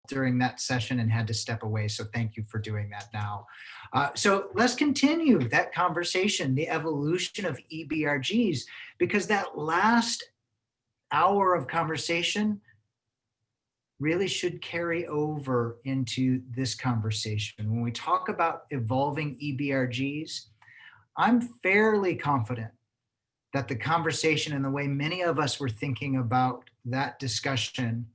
during that session and had to step away. So thank you for doing that now. So let's continue that conversation, the evolution of EBRGs, because that last hour of conversation really should carry over into this conversation. When we talk about evolving EBRGs, I'm fairly confident that the conversation and the way many of us were thinking about that discussion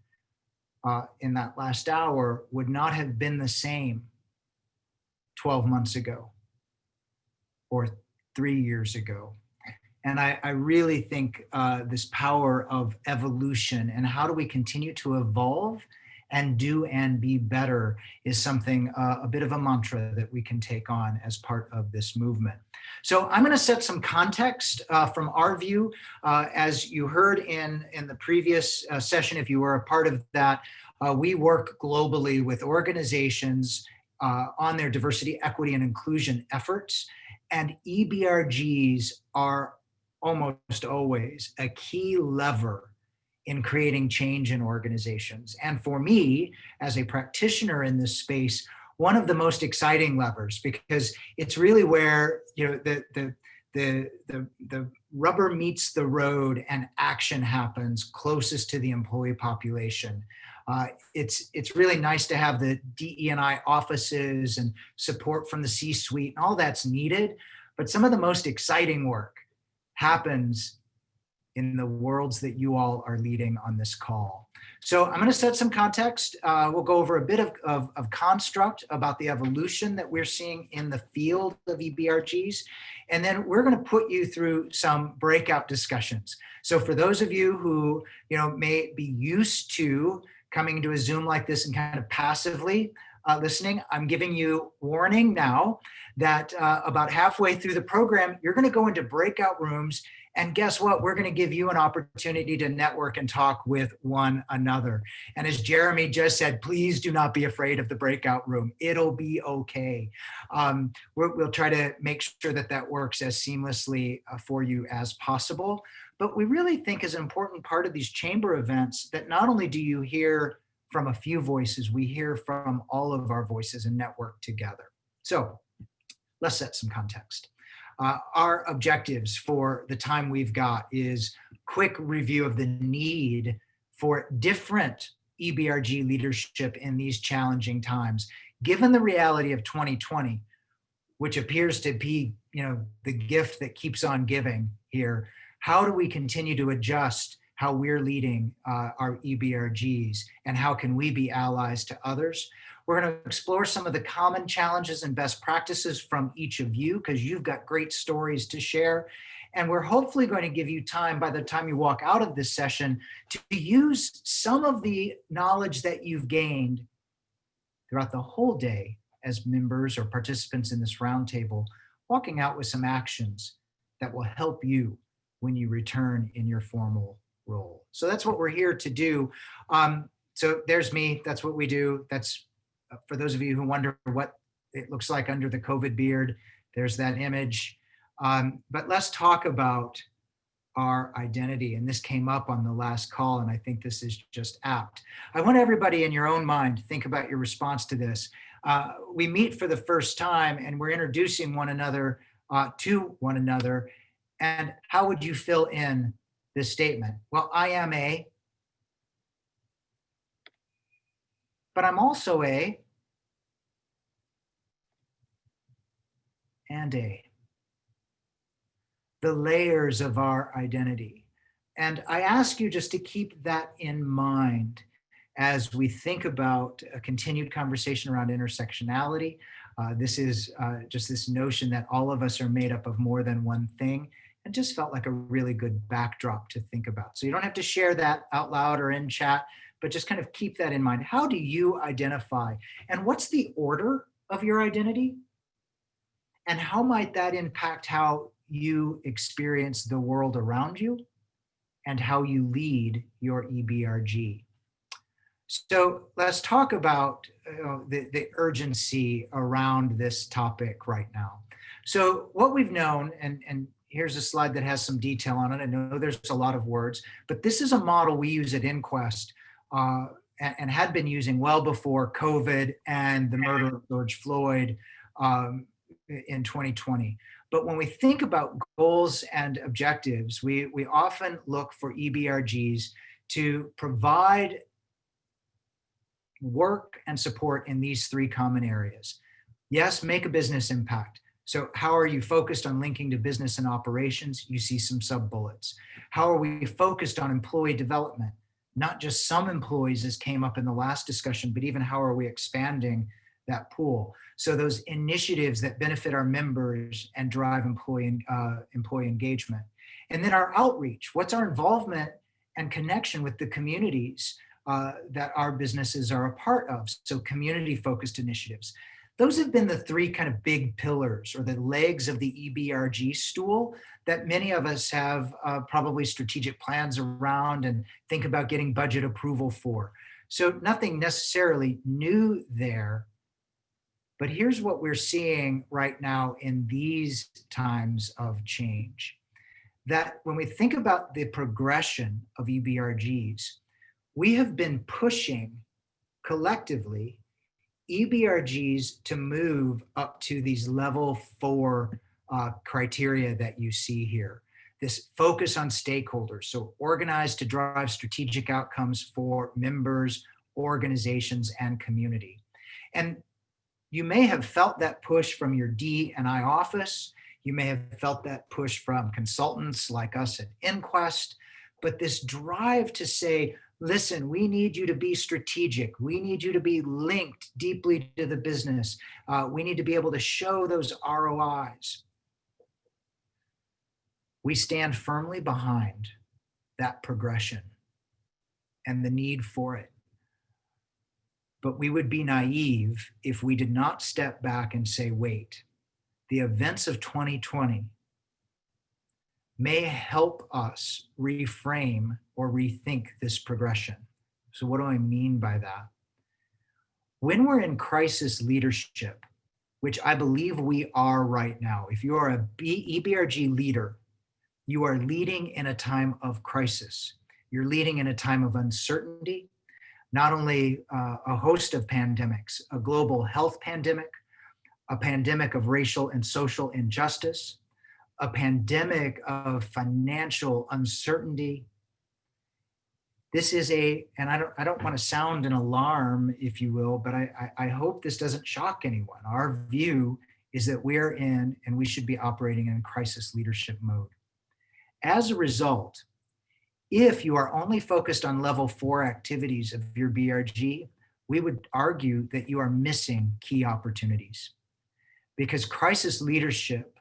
in that last hour would not have been the same 12 months ago or 3 years ago. And I really think this power of evolution and how do we continue to evolve and do and be better is something, a bit of a mantra that we can take on as part of this movement. So I'm going to set some context from our view. As you heard in the previous session, if you were a part of that, we work globally with organizations on their diversity, equity, and inclusion efforts. And EBRGs are almost always a key lever in creating change in organizations. And for me, as a practitioner in this space, one of the most exciting levers, because it's really where the rubber meets the road and action happens closest to the employee population. It's really nice to have the DE&I offices and support from the C-suite, and all that's needed. But some of the most exciting work happens in the worlds that you all are leading on this call. So I'm going to set some context. We'll go over a bit of construct about the evolution that we're seeing in the field of EBRGs. And then we're going to put you through some breakout discussions. So for those of you who may be used to coming to a Zoom like this and kind of passively listening, I'm giving you warning now that about halfway through the program, you're going to go into breakout rooms. And guess what? We're going to give you an opportunity to network and talk with one another. And as Jeremy just said, please do not be afraid of the breakout room. It'll be okay. We'll try to make sure that that works as seamlessly for you as possible. But we really think is an important part of these chamber events that not only do you hear from a few voices, we hear from all of our voices and network together. So let's set some context. Our objectives for the time we've got is quick review of the need for different EBRG leadership in these challenging times. Given the reality of 2020, which appears to be, the gift that keeps on giving here, how do we continue to adjust how we're leading our EBRGs, and how can we be allies to others? We're going to explore some of the common challenges and best practices from each of you, because you've got great stories to share. And we're hopefully going to give you time by the time you walk out of this session to use some of the knowledge that you've gained throughout the whole day as members or participants in this roundtable, walking out with some actions that will help you when you return in your formal role. So that's what we're here to do. So there's me, that's what we do. That's for those of you who wonder what it looks like under the COVID beard, there's that image. But let's talk about our identity. And this came up on the last call, and I think this is just apt. I want everybody in your own mind to think about your response to this. We meet for the first time and we're introducing one another to one another. And how would you fill in this statement? Well, I am a, but I'm also a, and a. The layers of our identity. And I ask you just to keep that in mind as we think about a continued conversation around intersectionality. This is just this notion that all of us are made up of more than one thing. It just felt like a really good backdrop to think about. So you don't have to share that out loud or in chat, but just kind of keep that in mind. How do you identify? And what's the order of your identity? And how might that impact how you experience the world around you and how you lead your EBRG? So let's talk about the urgency around this topic right now. So what we've known, and here's a slide that has some detail on it. I know there's a lot of words, but this is a model we use at inQuest. and had been using well before COVID and the murder of George Floyd um, in 2020. But when we think about goals and objectives, we often look for EBRGs to provide work and support in these three common areas. Yes, make a business impact. So how are you focused on linking to business and operations? You see some sub-bullets. How are we focused on employee development? Not just some employees, as came up in the last discussion, but even how are we expanding that pool? So those initiatives that benefit our members and drive employee engagement. And then our outreach. What's our involvement and connection with the communities that our businesses are a part of? So community-focused initiatives. Those have been the three kind of big pillars or the legs of the EBRG stool that many of us have probably strategic plans around and think about getting budget approval for. So nothing necessarily new there. But here's what we're seeing right now in these times of change. That when we think about the progression of EBRGs, we have been pushing collectively EBRGs to move up to these level 4 criteria that you see here. This focus on stakeholders, so organized to drive strategic outcomes for members, organizations, and community. And you may have felt that push from your D&I office. You may have felt that push from consultants like us at inQuest, but this drive to say, listen, we need you to be strategic. We need you to be linked deeply to the business. We need to be able to show those ROIs. We stand firmly behind that progression and the need for it. But we would be naive if we did not step back and say, wait, the events of 2020 may help us reframe or rethink this progression. So what do I mean by that? When we're in crisis leadership, which I believe we are right now, if you are a EBRG leader, you are leading in a time of crisis. You're leading in a time of uncertainty, not only a host of pandemics, a global health pandemic, a pandemic of racial and social injustice, a pandemic of financial uncertainty. This is and I don't want to sound an alarm, if you will, but I hope this doesn't shock anyone. Our view is that we're in and we should be operating in crisis leadership mode. As a result, if you are only focused on level 4 activities of your BRG, we would argue that you are missing key opportunities, because crisis leadership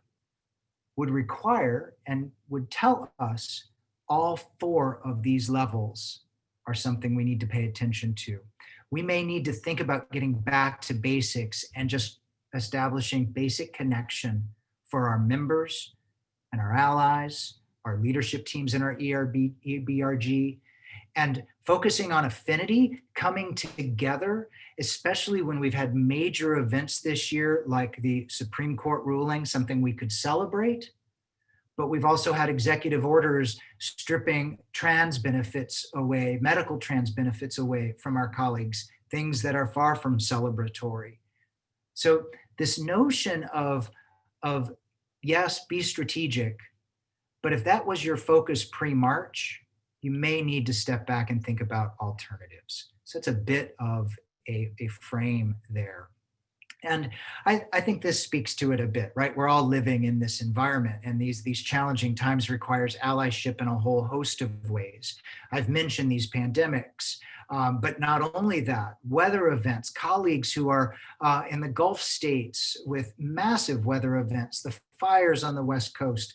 would require and would tell us all 4 of these levels are something we need to pay attention to. We may need to think about getting back to basics and just establishing basic connection for our members and our allies, our leadership teams in our EBRG, and focusing on affinity, coming together, especially when we've had major events this year, like the Supreme Court ruling, something we could celebrate. But we've also had executive orders stripping trans benefits away, medical trans benefits away from our colleagues, things that are far from celebratory. So this notion of yes, be strategic, but if that was your focus pre-March, you may need to step back and think about alternatives. So it's a bit of a frame there. And I think this speaks to it a bit, right? We're all living in this environment, and these challenging times requires allyship in a whole host of ways. I've mentioned these pandemics, but not only that, weather events, colleagues who are in the Gulf states with massive weather events, the fires on the West Coast.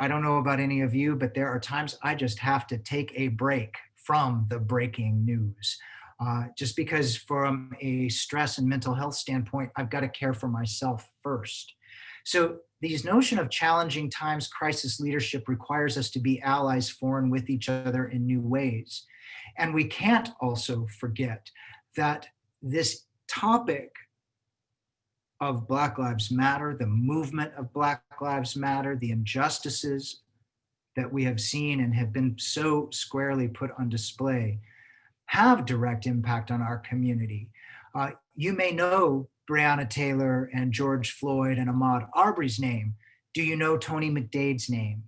I don't know about any of you, but there are times I just have to take a break from the breaking news. Just because from a stress and mental health standpoint, I've got to care for myself first. So these notion of challenging times, crisis leadership requires us to be allies for and with each other in new ways. And we can't also forget that this topic of Black Lives Matter, the movement of Black Lives Matter, the injustices that we have seen and have been so squarely put on display, have direct impact on our community. You may know Breonna Taylor and George Floyd and Ahmaud Arbery's name. Do you know Tony McDade's name?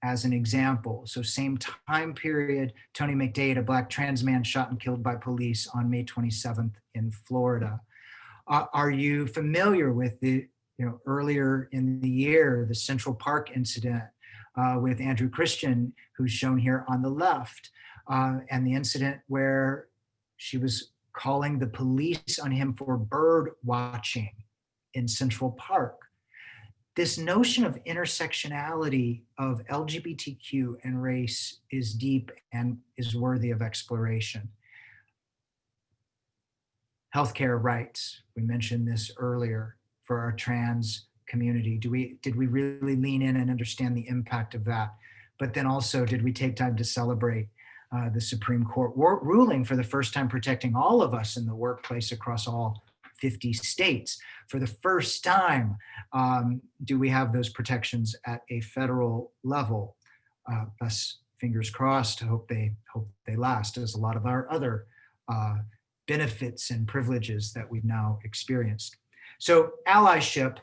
As an example. So same time period, Tony McDade, a Black trans man shot and killed by police on May 27th in Florida. Are you familiar with the, earlier in the year, the Central Park incident with Andrew Christian, who's shown here on the left, and the incident where she was calling the police on him for bird watching in Central Park? This notion of intersectionality of LGBTQ and race is deep and is worthy of exploration. Healthcare rights, we mentioned this earlier for our trans community. Did we really lean in and understand the impact of that? But then also, did we take time to celebrate the Supreme Court ruling for the first time protecting all of us in the workplace across all 50 states? For the first time, do we have those protections at a federal level? Thus, fingers crossed, hope they last, as a lot of our other benefits and privileges that we've now experienced. So allyship,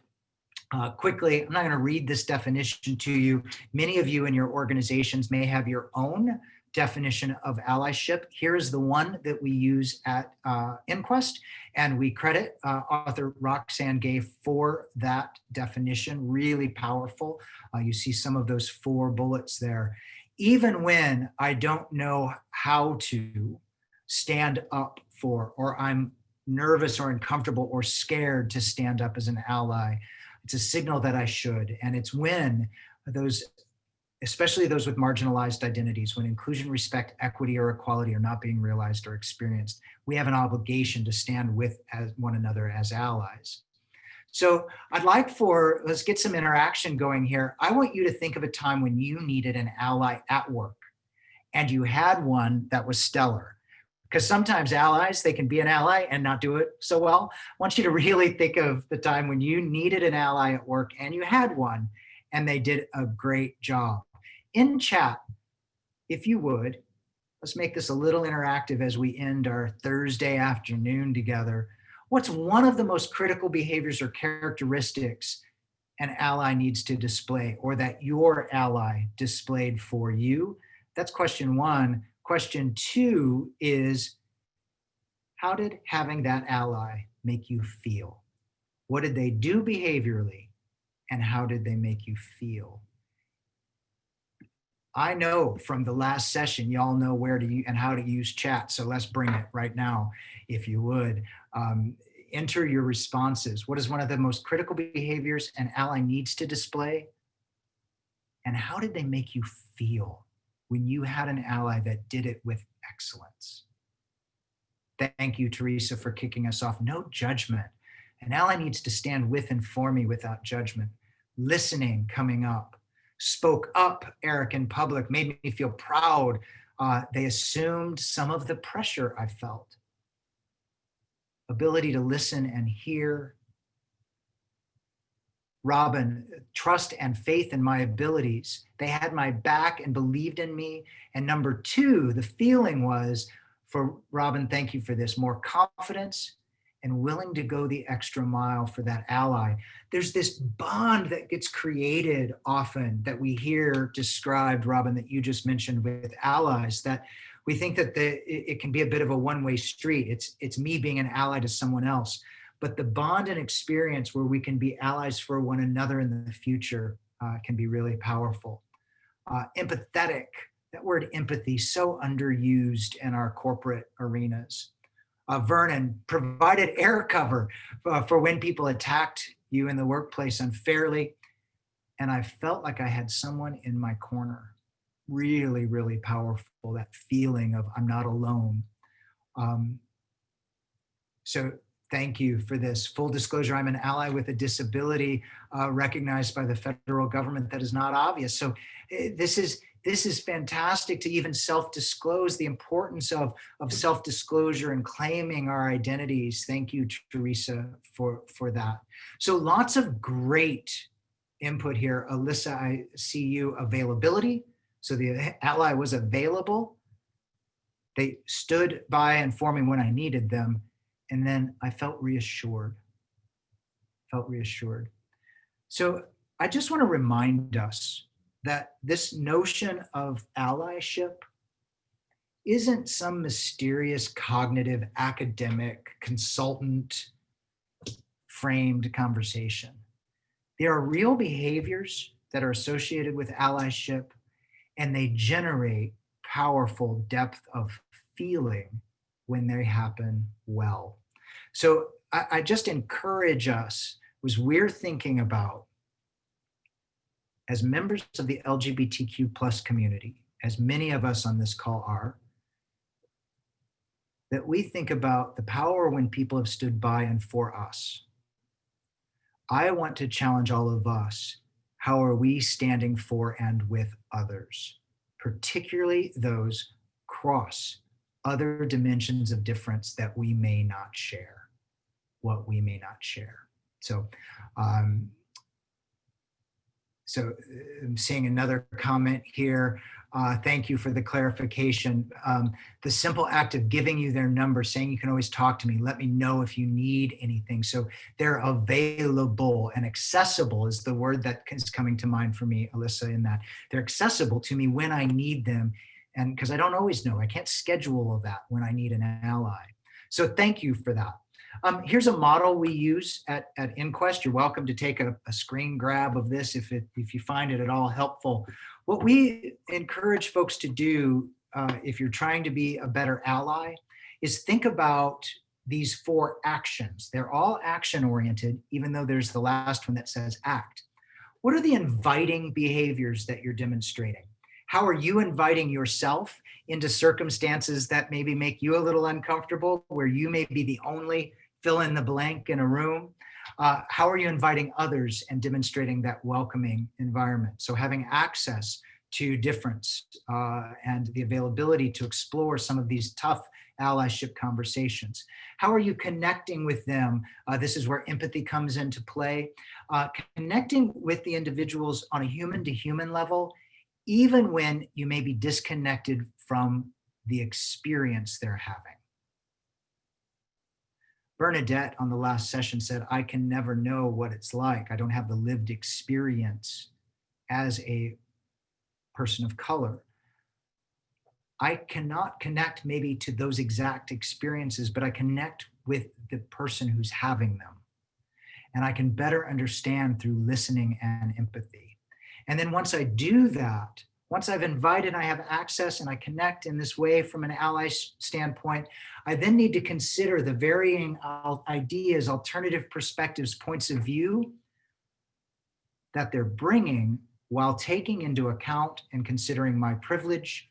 quickly, I'm not going to read this definition to you. Many of you in your organizations may have your own definition of allyship. Here is the one that we use at inQuest, and we credit author Roxane Gay for that definition. Really powerful. You see some of those 4 bullets there. Even when I don't know how to stand up for, or I'm nervous or uncomfortable or scared to stand up as an ally, it's a signal that I should. And it's when those, especially those with marginalized identities, when inclusion, respect, equity, or equality are not being realized or experienced, we have an obligation to stand with one another as allies. So let's get some interaction going here. I want you to think of a time when you needed an ally at work and you had one that was stellar. Because sometimes allies, they can be an ally and not do it so well. I want you to really think of the time when you needed an ally at work and you had one and they did a great job. In chat, if you would, let's make this a little interactive as we end our Thursday afternoon together. What's one of the most critical behaviors or characteristics an ally needs to display, or that your ally displayed for you? That's question 1. Question 2 is, how did having that ally make you feel? What did they do behaviorally, and how did they make you feel? I know from the last session, y'all know where to and how to use chat. So let's bring it right now, if you would. Enter your responses. What is one of the most critical behaviors an ally needs to display? And how did they make you feel when you had an ally that did it with excellence? Thank you, Teresa, for kicking us off. No judgment. An ally needs to stand with and for me without judgment. Listening coming up. Spoke up, Eric, in public, made me feel proud. They assumed some of the pressure I felt. Ability to listen and hear. Robin, trust and faith in my abilities. They had my back and believed in me. And number 2, the feeling was, for Robin, thank you for this, more confidence and willing to go the extra mile for that ally. There's this bond that gets created often that we hear described, Robin, that you just mentioned with allies, that we think that it can be a bit of a one-way street. It's me being an ally to someone else. But the bond and experience where we can be allies for one another in the future can be really powerful. Empathetic, that word empathy, so underused in our corporate arenas. Vernon, provided air cover for when people attacked you in the workplace unfairly. And I felt like I had someone in my corner. Really, really powerful, that feeling of I'm not alone. So thank you for this. Full disclosure, I'm an ally with a disability recognized by the federal government. That is not obvious. So this is fantastic to even self-disclose, the importance of self-disclosure and claiming our identities. Thank you, Teresa, for that. So lots of great input here. Alyssa, I see you. Availability. So the ally was available. They stood by and for me when I needed them. And then I felt reassured, felt reassured. So I just want to remind us that this notion of allyship isn't some mysterious cognitive academic consultant framed conversation. There are real behaviors that are associated with allyship, and they generate powerful depth of feeling when they happen well. So I just encourage us, as we're thinking about, as members of the LGBTQ plus community, as many of us on this call are, that we think about the power when people have stood by and for us. I want to challenge all of us. How are we standing for and with others, particularly those cross other dimensions of difference that we may not share, what we may not share. So, I'm seeing another comment here. Thank you for the clarification. The simple act of giving you their number, saying you can always talk to me, let me know if you need anything. So they're available, and accessible is the word that is coming to mind for me, Alyssa, in that. They're accessible to me when I need them. And because I don't always know, I can't schedule all that when I need an ally. So thank you for that. Here's a model we use at inQuest. You're welcome to take a screen grab of this if you find it at all helpful. What we encourage folks to do, if you're trying to be a better ally, is think about these 4 actions. They're all action-oriented, even though there's the last one that says act. What are the inviting behaviors that you're demonstrating? How are you inviting yourself into circumstances that maybe make you a little uncomfortable, where you may be the only fill in the blank in a room? How are you inviting others and demonstrating that welcoming environment? So having access to difference and the availability to explore some of these tough allyship conversations. How are you connecting with them? This is where empathy comes into play. Connecting with the individuals on a human-to-human level, even when you may be disconnected from the experience they're having. Bernadette on the last session said, I can never know what it's like. I don't have the lived experience as a person of color. I cannot connect maybe to those exact experiences, but I connect with the person who's having them. And I can better understand through listening and empathy. And then once I do that, once I've invited, I have access, and I connect in this way from an ally standpoint, I then need to consider the varying ideas, alternative perspectives, points of view that they're bringing, while taking into account and considering my privilege,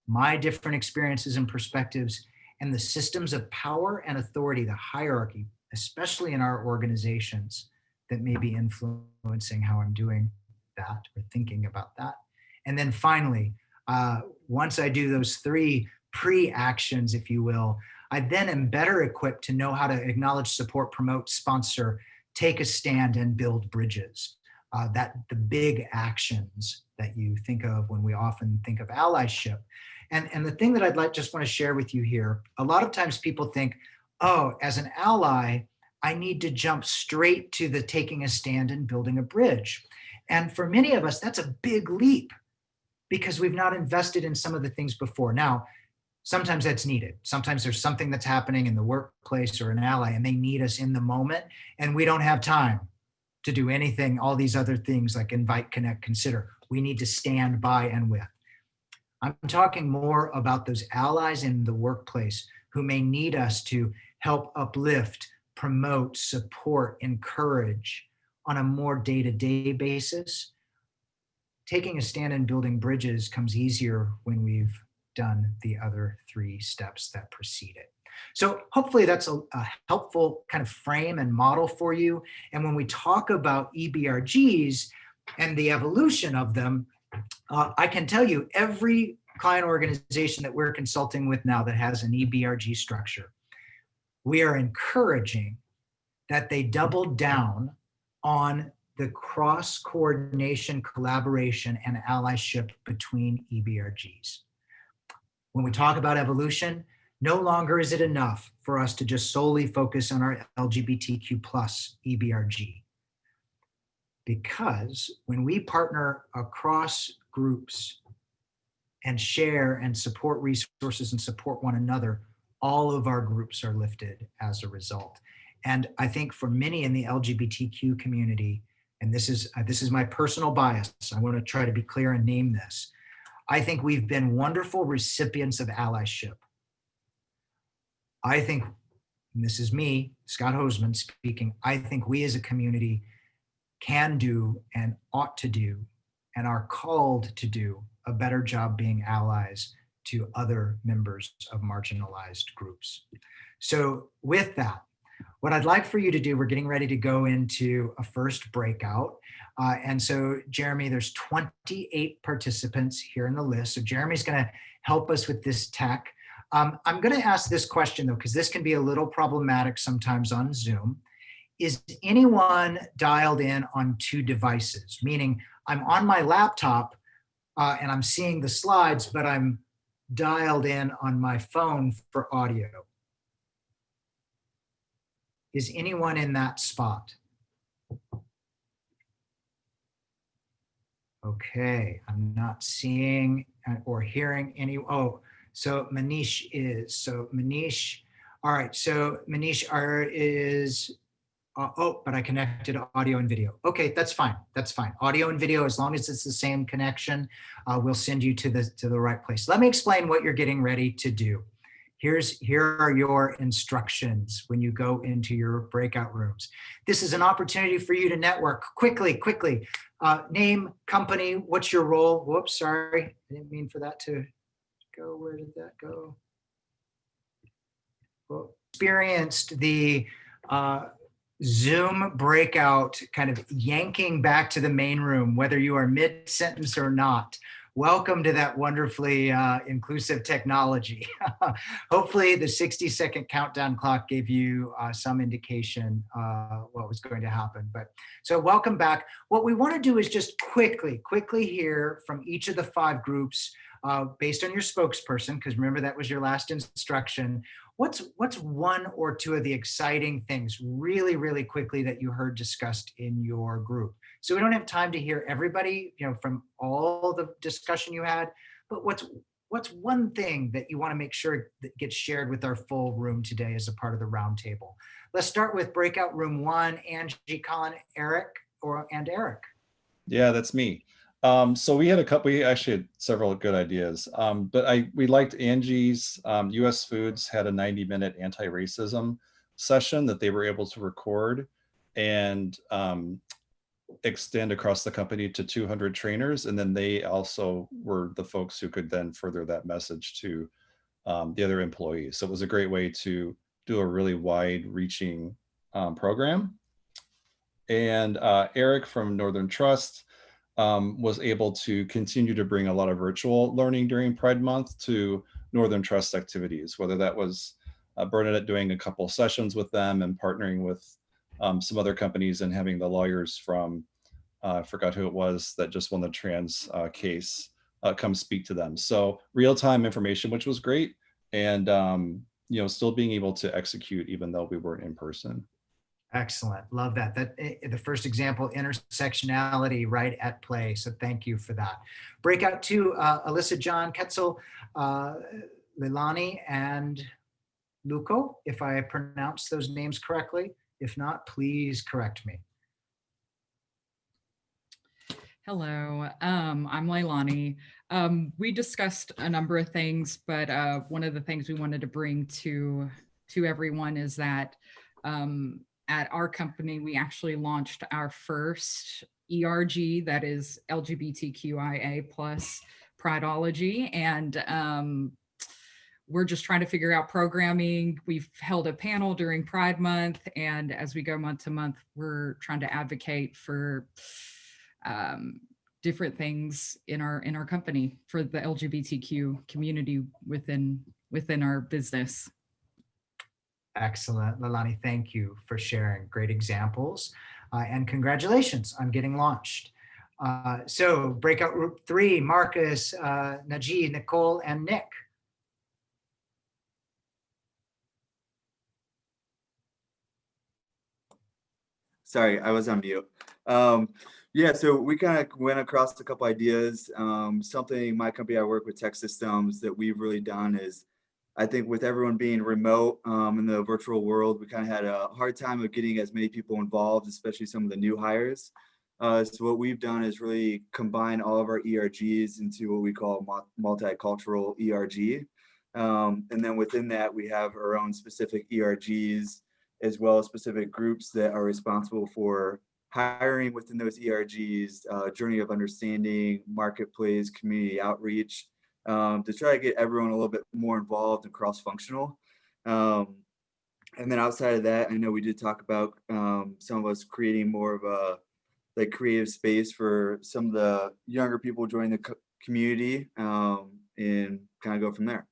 my different experiences and perspectives, and the systems of power and authority, the hierarchy, especially in our organizations, that may be influencing how I'm doing that or thinking about that. And then finally, once I do those 3 pre-actions, if you will, I then am better equipped to know how to acknowledge, support, promote, sponsor, take a stand, and build bridges. That the big actions that you think of when we often think of allyship. And the thing that I'd just want to share with you here, a lot of times people think, oh, as an ally, I need to jump straight to the taking a stand and building a bridge. And for many of us, that's a big leap, because we've not invested in some of the things before. Now, sometimes that's needed. Sometimes there's something that's happening in the workplace or an ally, and they need us in the moment, and we don't have time to do anything, all these other things like invite, connect, consider. We need to stand by and with. I'm talking more about those allies in the workplace who may need us to help uplift, promote, support, encourage on a more day-to-day basis. Taking a stand and building bridges comes easier when we've done the other 3 steps that precede it. So hopefully that's a helpful kind of frame and model for you. And when we talk about EBRGs and the evolution of them, I can tell you every client organization that we're consulting with now that has an EBRG structure, we are encouraging that they double down on the cross-coordination, collaboration, and allyship between EBRGs. When we talk about evolution, no longer is it enough for us to just solely focus on our LGBTQ plus EBRG. Because when we partner across groups and share and support resources and support one another, all of our groups are lifted as a result. And I think for many in the LGBTQ community, and this is my personal bias, I want to try to be clear and name this. I think we've been wonderful recipients of allyship. I think, and this is me, Scott Hoesman speaking, I think we as a community can do and ought to do and are called to do a better job being allies to other members of marginalized groups. So with that, what I'd like for you to do, we're getting ready to go into a first breakout. And so Jeremy, there's 28 participants here in the list. So Jeremy's gonna help us with this tech. I'm gonna ask this question though, because this can be a little problematic sometimes on Zoom. Is anyone dialed in on two devices? Meaning I'm on my laptop and I'm seeing the slides, but I'm dialed in on my phone for audio. Is anyone in that spot? Okay, I'm not seeing or hearing any, oh, so Manish is, so Manish, all right, so Manish is, oh, but I connected audio and video. Okay, that's fine, that's fine. Audio and video, as long as it's the same connection, we'll send you to the right place. Let me explain what you're getting ready to do. Here are your instructions when you go into your breakout rooms. This is an opportunity for you to network quickly. Name, company, what's your role? Whoops, sorry, I didn't mean for that to go. Where did that go? Well, experienced the Zoom breakout kind of yanking back to the main room, whether you are mid-sentence or not. Welcome to that wonderfully inclusive technology. Hopefully the 60-second countdown clock gave you some indication what was going to happen. But so welcome back. What we want to do is just quickly hear from each of the 5 groups based on your spokesperson, because remember that was your last instruction. What's one or two of the exciting things really quickly that you heard discussed in your group? So we don't have time to hear everybody, from all the discussion you had, but what's one thing that you want to make sure that gets shared with our full room today as a part of the roundtable? Let's start with breakout room 1, Angie, Colin, Eric, and Eric. Yeah, that's me. So we actually had several good ideas, but we liked Angie's. US Foods had a 90-minute anti-racism session that they were able to record and extend across the company to 200 trainers. And then they also were the folks who could then further that message to the other employees. So it was a great way to do a really wide reaching program. And Eric from Northern Trust was able to continue to bring a lot of virtual learning during Pride Month to Northern Trust activities, whether that was Bernadette doing a couple sessions with them and partnering with some other companies and having the lawyers from, I forgot who it was that just won the trans case, come speak to them. So real-time information, which was great. And still being able to execute even though we weren't in person. Excellent, love that. The first example, intersectionality right at play. So thank you for that. Breakout 2, Alyssa, John, Ketzel, Leilani, and Luco, if I pronounce those names correctly. If not, please correct me. Hello, I'm Leilani. We discussed a number of things, but one of the things we wanted to bring to everyone is that at our company, we actually launched our first ERG, that is LGBTQIA plus Prideology, and we're just trying to figure out programming. We've held a panel during Pride Month, and as we go month to month, we're trying to advocate for different things in our company for the LGBTQ community within our business. Excellent, Leilani, thank you for sharing great examples and congratulations on getting launched. So breakout group 3, Marcus, Najee, Nicole, and Nick. Sorry, I was on mute. Yeah, so we kind of went across a couple ideas. Something my company, I work with Tech Systems, that we've really done is, I think with everyone being remote in the virtual world, we kind of had a hard time of getting as many people involved, especially some of the new hires. So what we've done is really combine all of our ERGs into what we call multicultural ERG. And then within that, we have our own specific ERGs, as well as specific groups that are responsible for hiring within those ERGs, journey of understanding, marketplace, community outreach, to try to get everyone a little bit more involved and cross-functional. And then outside of that, I know we did talk about some of us creating more of a like creative space for some of the younger people joining the community, and kind of go from there.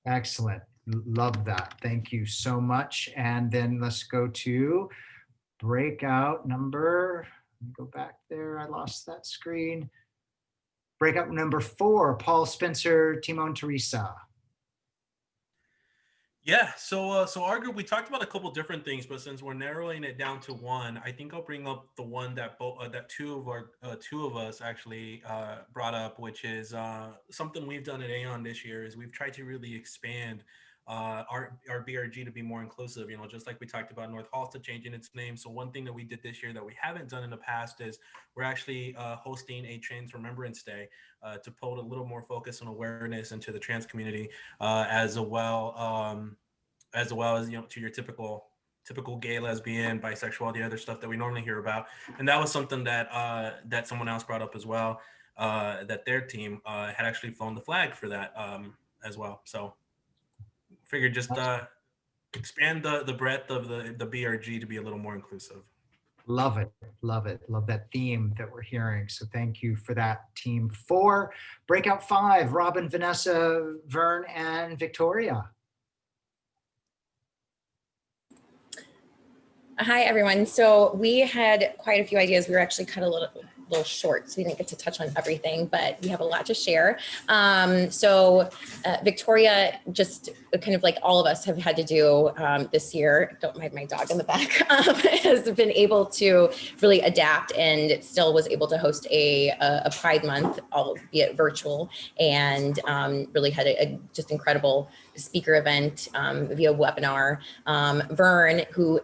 Excellent. Love that. Thank you so much. And then let's go to breakout number, go back there. I lost that screen. Breakout number 4, Paul, Spencer, Timo, and Teresa. Yeah, so our group, we talked about a couple different things, but since we're narrowing it down to one, I think I'll bring up the one that two of us actually brought up, which is something we've done at Aon this year. Is we've tried to really expand our BRG to be more inclusive. You know, just like we talked about North Halstead changing its name. So one thing that we did this year that we haven't done in the past is we're actually hosting a Trans Remembrance Day to put a little more focus and awareness into the trans community, as well as you know, to your typical gay, lesbian, bisexual, all the other stuff that we normally hear about. And that was something that that someone else brought up as well, that their team had actually flown the flag for that as well. So figured just expand the breadth of the BRG to be a little more inclusive. Love it. Love it. Love that theme that we're hearing. So thank you for that, team 4. Breakout 5, Robin, Vanessa, Vern, and Victoria. Hi, everyone. So we had quite a few ideas. We were actually cut a little short, so we didn't get to touch on everything, but we have a lot to share. Victoria, just kind of like all of us have had to do this year, don't mind my dog in the back, has been able to really adapt and still was able to host a Pride Month, albeit virtual, and really had a just incredible speaker event via webinar. Vern, who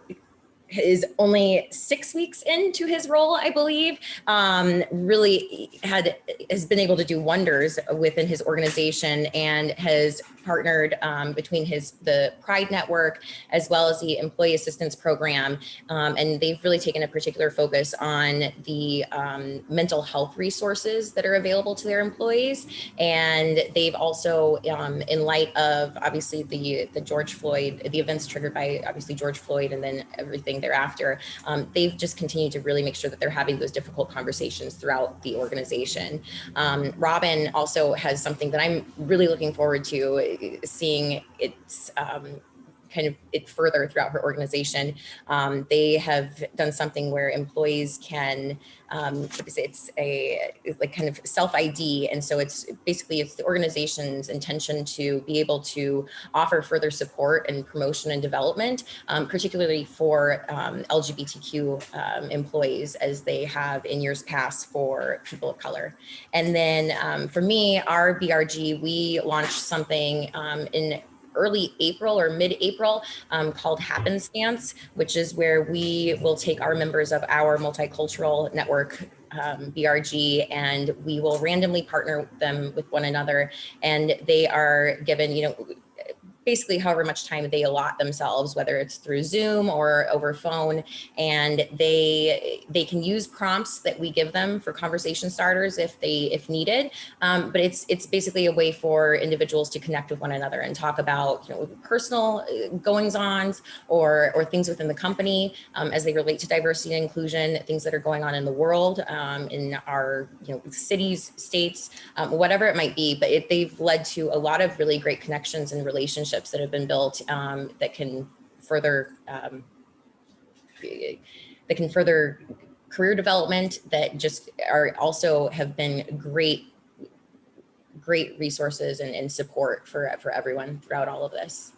is only 6 weeks into his role, I believe, really has been able to do wonders within his organization and has partnered between the Pride Network as well as the Employee Assistance Program. And they've really taken a particular focus on the mental health resources that are available to their employees. And they've also, in light of obviously the George Floyd, the events triggered by obviously George Floyd and then everything thereafter, they've just continued to really make sure that they're having those difficult conversations throughout the organization. Robin also has something that I'm really looking forward to seeing it's kind of it further throughout her organization. They have done something where employees can, it's a like kind of self-ID. And so it's the organization's intention to be able to offer further support and promotion and development, particularly for LGBTQ employees, as they have in years past for people of color. And then for me, our BRG, we launched something in early April or mid-April called Happenstance, which is where we will take our members of our multicultural network BRG, and we will randomly partner them with one another, and they are given, basically however much time they allot themselves, whether it's through Zoom or over phone, and they can use prompts that we give them for conversation starters if needed. But it's basically a way for individuals to connect with one another and talk about personal goings-ons or things within the company as they relate to diversity and inclusion, things that are going on in the world, in our cities, states, whatever it might be. But they've led to a lot of really great connections and relationships that have been built that can further career development, that just have been great resources and support for everyone throughout all of this.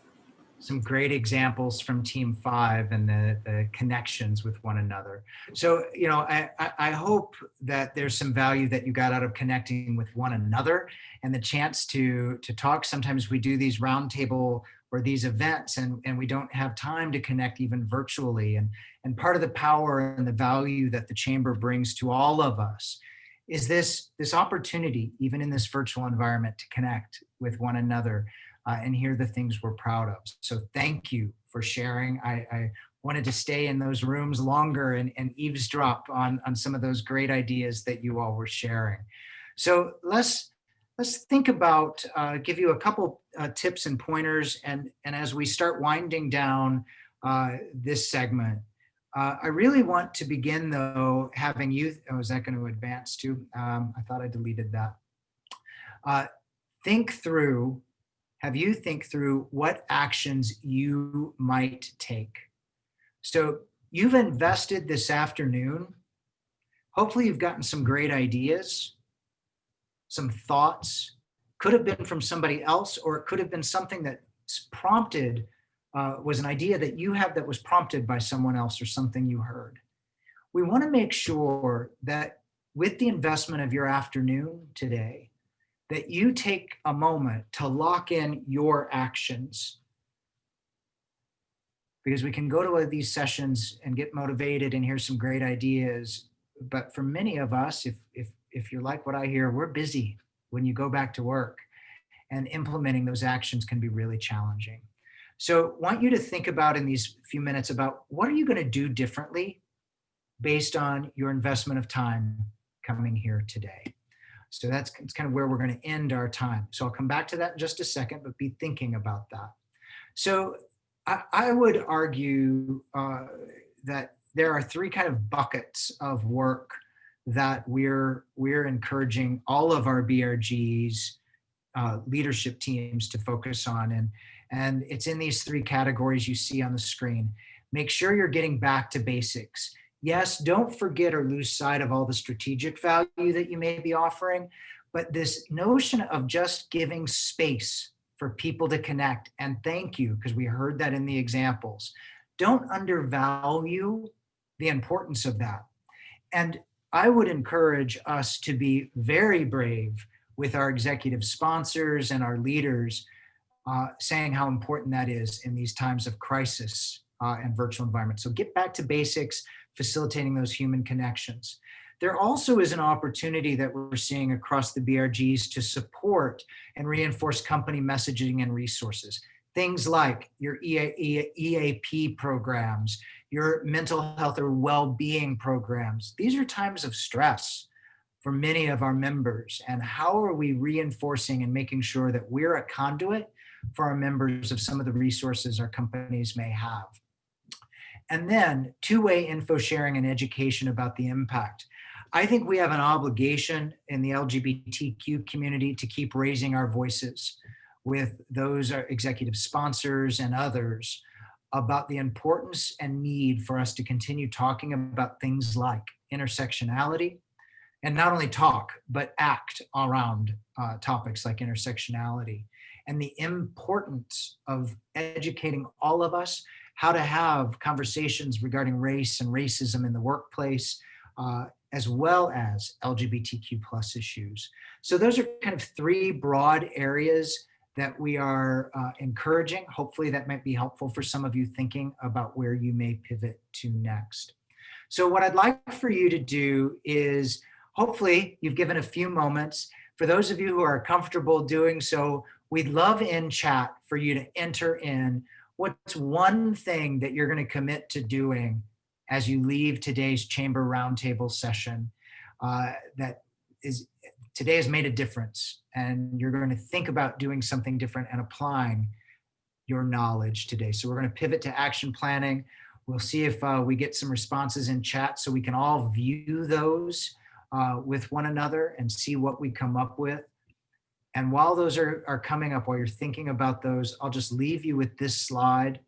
some great examples from Team 5 and the connections with one another. So, you know, I hope that there's some value that you got out of connecting with one another and the chance to talk. Sometimes we do these roundtable or these events and we don't have time to connect even virtually. And part of the power and the value that the Chamber brings to all of us is this opportunity, even in this virtual environment, to connect with one another and hear the things we're proud of. So thank you for sharing. I wanted to stay in those rooms longer and eavesdrop on some of those great ideas that you all were sharing. So let's think about, give you a couple tips and pointers. And as we start winding down this segment, I really want to begin though, having you, oh, is that going to advance too? I thought I deleted that. Have you think through what actions you might take. So you've invested this afternoon. Hopefully you've gotten some great ideas, some thoughts, could have been from somebody else, or it could have been something that's prompted, was an idea that you have that was prompted by someone else or something you heard. We want to make sure that with the investment of your afternoon today, that you take a moment to lock in your actions. Because we can go to these sessions and get motivated and hear some great ideas. But for many of us, if you're like what I hear, we're busy when you go back to work, and implementing those actions can be really challenging. So I want you to think about in these few minutes about what are you going to do differently based on your investment of time coming here today. So that's kind of where we're going to end our time. So I'll come back to that in just a second, but be thinking about that. So I would argue that there are three kind of buckets of work that we're encouraging all of our BRGs leadership teams to focus on. And it's in these three categories you see on the screen. Make sure you're getting back to basics. Yes, don't forget or lose sight of all the strategic value that you may be offering, but this notion of just giving space for people to connect, and thank you, because we heard that in the examples. Don't undervalue the importance of that. And I would encourage us to be very brave with our executive sponsors and our leaders, saying how important that is in these times of crisis and virtual environments. So get back to basics, facilitating those human connections. There also is an opportunity that we're seeing across the BRGs to support and reinforce company messaging and resources. Things like your EAP programs, your mental health or well-being programs. These are times of stress for many of our members. And how are we reinforcing and making sure that we're a conduit for our members of some of the resources our companies may have? And then two-way info sharing and education about the impact. I think we have an obligation in the LGBTQ community to keep raising our voices with those executive sponsors and others about the importance and need for us to continue talking about things like intersectionality, and not only talk, but act around topics like intersectionality, and the importance of educating all of us how to have conversations regarding race and racism in the workplace, as well as LGBTQ plus issues. So those are kind of three broad areas that we are encouraging. Hopefully that might be helpful for some of you thinking about where you may pivot to next. So what I'd like for you to do is, hopefully you've given a few moments. For those of you who are comfortable doing so, we'd love in chat for you to enter in what's one thing that you're going to commit to doing as you leave today's Chamber Roundtable session that is today has made a difference, and you're going to think about doing something different and applying your knowledge today. So we're going to pivot to action planning. We'll see if we get some responses in chat so we can all view those with one another and see what we come up with. And while those are coming up, while you're thinking about those, I'll just leave you with this slide,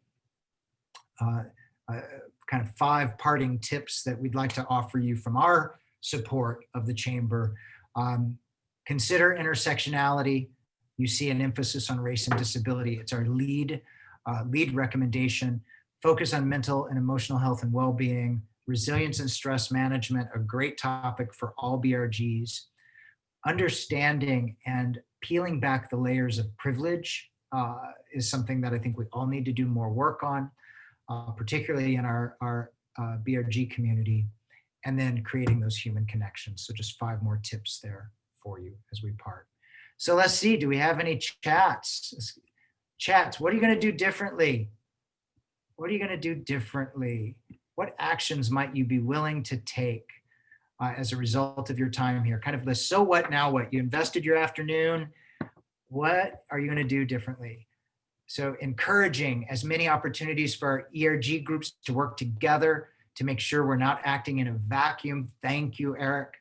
kind of 5 parting tips that we'd like to offer you from our support of the Chamber. Consider intersectionality. You see an emphasis on race and disability. It's our lead lead recommendation, focus on mental and emotional health and well-being, resilience and stress management, a great topic for all BRGs, understanding and peeling back the layers of privilege is something that I think we all need to do more work on, particularly in our BRG community, and then creating those human connections. So just 5 more tips there for you as we part. So let's see, do we have any chats? Chats, what are you going to do differently? What are you going to do differently? What actions might you be willing to take as a result of your time here? Kind of the so what, now what? You invested your afternoon. What are you going to do differently? So encouraging as many opportunities for our ERG groups to work together to make sure we're not acting in a vacuum. Thank you, Eric.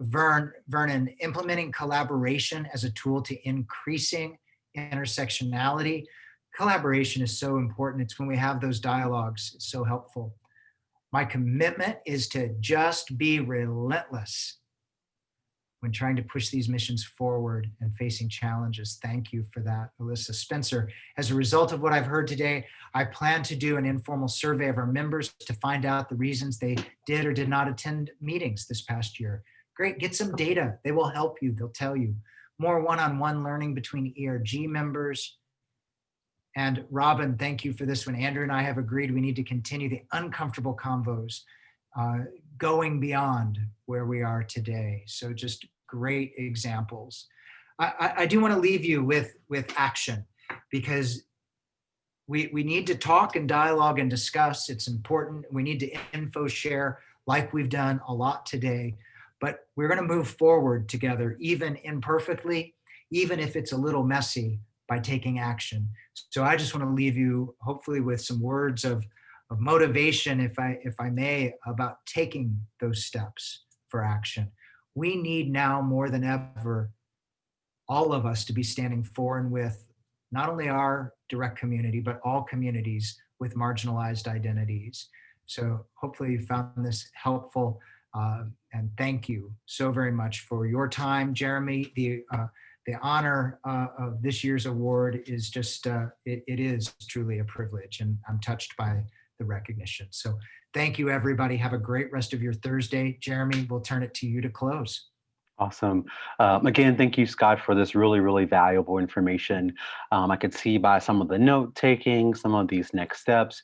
Vernon, implementing collaboration as a tool to increasing intersectionality. Collaboration is so important. It's when we have those dialogues, it's so helpful. My commitment is to just be relentless when trying to push these missions forward and facing challenges. Thank you for that, Alyssa. Spencer, as a result of what I've heard today, I plan to do an informal survey of our members to find out the reasons they did or did not attend meetings this past year. Great, get some data. They will help you, they'll tell you. More one-on-one learning between ERG members. And Robin, thank you for this one. Andrew and I have agreed we need to continue the uncomfortable convos, going beyond where we are today. So just great examples. I do want to leave you with action, because we need to talk and dialogue and discuss. It's important. We need to info share like we've done a lot today, but we're going to move forward together, even imperfectly, even if it's a little messy, by taking action. So I just want to leave you hopefully with some words of motivation, if I may, about taking those steps for action. We need now more than ever, all of us, to be standing for and with not only our direct community, but all communities with marginalized identities. So hopefully you found this helpful, and thank you so very much for your time. Jeremy, the honor of this year's award is just, it is truly a privilege, and I'm touched by the recognition. So thank you, everybody. Have a great rest of your Thursday. Jeremy, we'll turn it to you to close. Awesome. Again, thank you, Scott, for this really, really valuable information. I could see by some of the note taking, some of these next steps,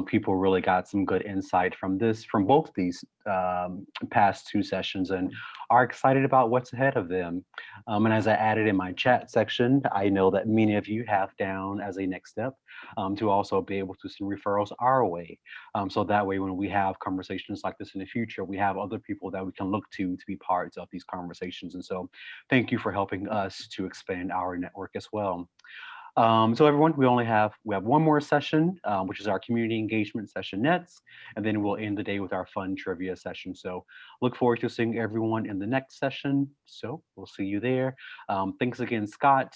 people really got some good insight from both these past 2 sessions, and are excited about what's ahead of them. And as I added in my chat section, I know that many of you have down as a next step to also be able to send referrals our way. So that way, when we have conversations like this in the future, we have other people that we can look to be parts of these conversations. And so thank you for helping us to expand our network as well. So everyone, we have one more session, which is our community engagement session next, and then we'll end the day with our fun trivia session. So look forward to seeing everyone in the next session. So we'll see you there. Thanks again, Scott,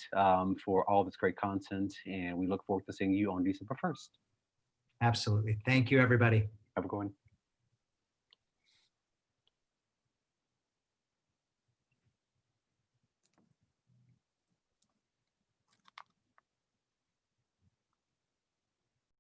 for all this great content, and we look forward to seeing you on December 1st. Absolutely. Thank you, everybody. Have a good one.